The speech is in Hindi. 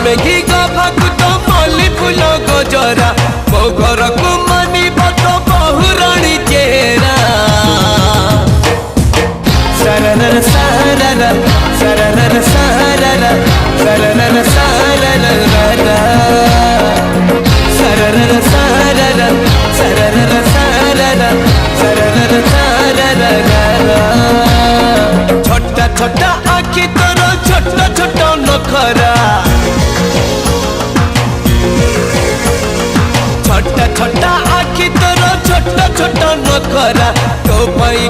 मेघी गभाकु तो मल्ली फूल गजरा मो घर को मानी तो बहुराणी चेहरा सरनर साररा सरनर साररा सरनर साररा सरनर साररा सरनर साररा सरनर साररा छोटा छोटा आखि तोर छोटा छोटा नखरा छोटा छोटा आखि तोर छोटा छोटा नखरा तो पाई